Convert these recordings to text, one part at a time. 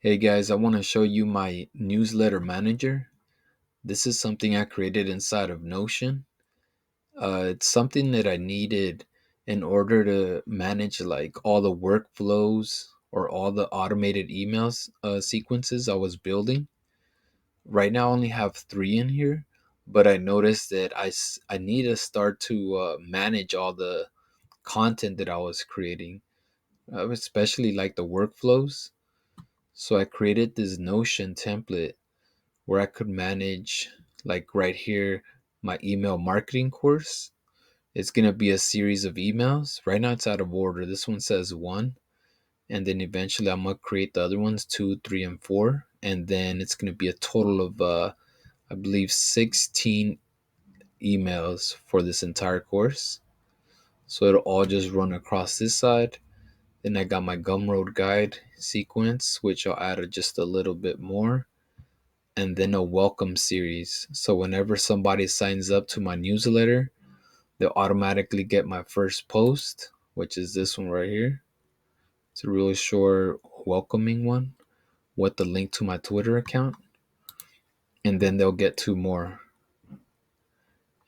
Hey guys, I want to show you my newsletter manager. This is something I created inside of Notion. It's something that I needed in order to manage like all the workflows or all the automated emails sequences I was building. Right now, I only have three in here, but I noticed that I need to start to manage all the content that I was creating, especially like the workflows. So I created this Notion template where I could manage, like right here, my email marketing course. It's going to be a series of emails. Right now it's out of order. This one says one. And then eventually I'm going to create the other ones, two, three, and four. And then it's going to be a total of, I believe, 16 emails for this entire course. So it'll all just run across this side. Then I got my Gumroad guide sequence, which I'll add just a little bit more, and then a welcome series. So whenever somebody signs up to my newsletter, they'll automatically get my first post, which is this one right here. It's a really short welcoming one with the link to my Twitter account. And then they'll get two more.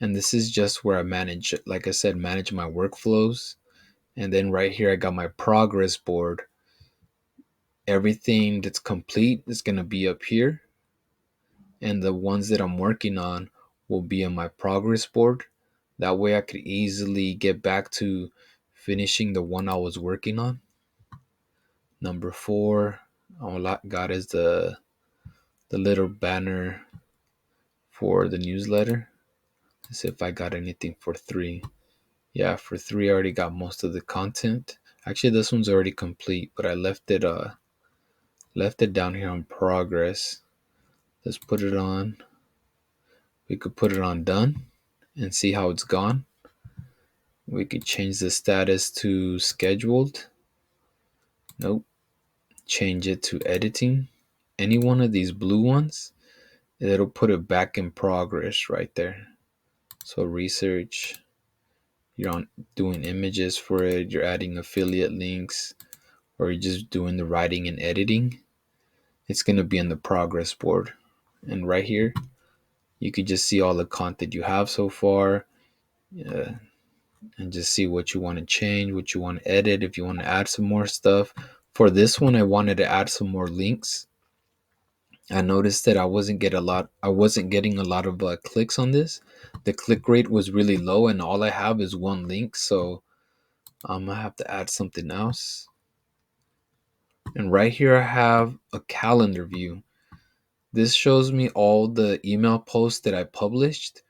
And this is just where I manage, like I said, manage my workflows. And then right here, I got my progress board. Everything that's complete is going to be up here. And the ones that I'm working on will be on my progress board. That way I could easily get back to finishing the one I was working on. Number four, all I got is the little banner for the newsletter. Let's see if I got anything for three. Yeah, for three I already got most of the content. Actually, this one's already complete, but I left it down here on progress. Let's put it on. We could put it on done and see how it's gone. We could change the status to scheduled. Nope. Change it to editing. Any one of these blue ones, it'll put it back in progress right there. So research, you're on doing images for it, you're adding affiliate links, or you're just doing the writing and editing. It's going to be in the progress board. And right here, you could just see all the content you have so far. Uh, and just see what you want to change, what you want to edit, if you want to add some more stuff. For this one, I wanted to add some more links. I noticed that I wasn't getting a lot of clicks on this. The click rate was really low and all I have is one link, so I'm gonna have to add something else. And right here I have a calendar view. This shows me all the email posts that I published,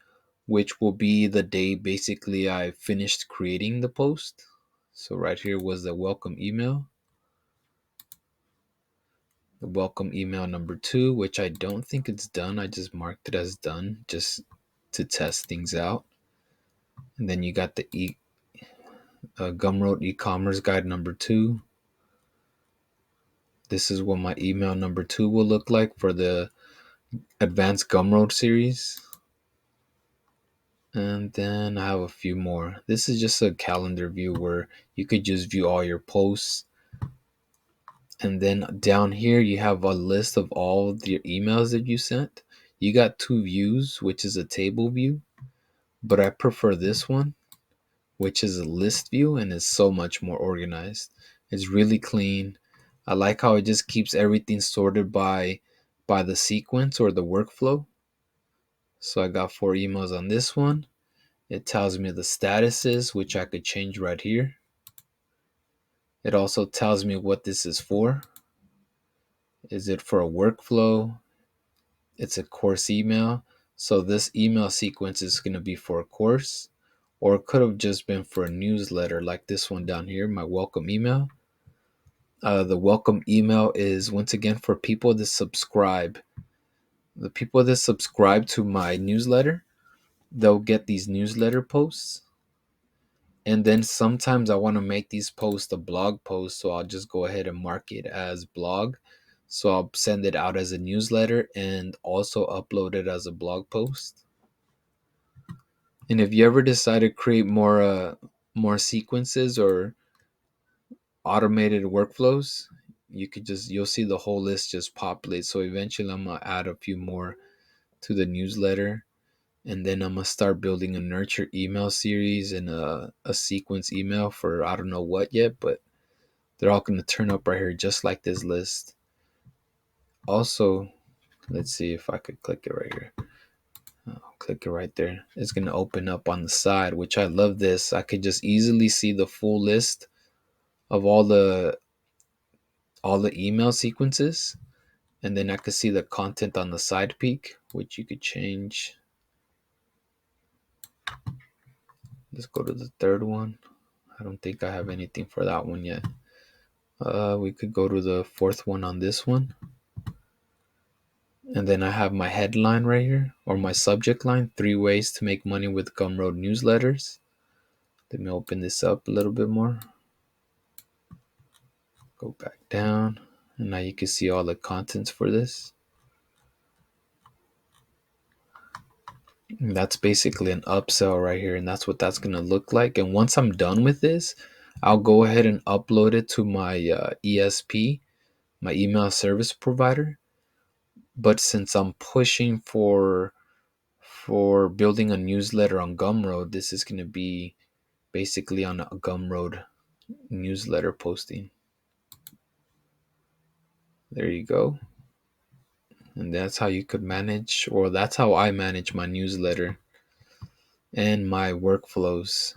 which will be the day basically I finished creating the post. So right here was the welcome email. The welcome email number two, which I don't think it's done. I just marked it as done just to test things out. And then you got the Gumroad e-commerce guide number two. This is what my email number two will look like for the advanced Gumroad series. And then I have a few more. This is just a calendar view where you could just view all your posts. And then down here, you have a list of all of your emails that you sent. You got two views, which is a table view, but I prefer this one, which is a list view and is so much more organized. It's really clean. I like how it just keeps everything sorted by the sequence or the workflow. So I got four emails on this one. It tells me the statuses, which I could change right here. It also tells me what this is for. Is it for a workflow? It's a course email. So this email sequence is going to be for a course, or it could have just been for a newsletter like this one down here, my welcome email. The welcome email is once again for people that subscribe. The people that subscribe to my newsletter, they'll get these newsletter posts. And then sometimes I want to make these posts a blog post, so I'll just go ahead and mark it as blog. So I'll send it out as a newsletter and also upload it as a blog post. And if you ever decide to create more sequences or automated workflows, you'll see the whole list just populate. So eventually I'm gonna add a few more to the newsletter, and then I'm gonna start building a nurture email series and a sequence email for I don't know what yet, but they're all gonna turn up right here just like this list. Also, let's see if I could click it right here. I'll click it right there. It's gonna open up on the side, which I love this. I could just easily see the full list of all the email sequences, and then I could see the content on the side peak, which you could change. Let's go to the third one. I don't think I have anything for that one yet. We could go to the fourth one on this one. And then I have my headline right here, or my subject line: 3 ways to make money with Gumroad newsletters. Let me open this up a little bit more. Go back down. And now you can see all the contents for this. And that's basically an upsell right here. And that's what that's going to look like. And once I'm done with this, I'll go ahead and upload it to my ESP, my email service provider. But since I'm pushing for building a newsletter on Gumroad, this is going to be basically on a Gumroad newsletter posting. There you go. And that's how you could manage, or that's how I manage my newsletter and my workflows.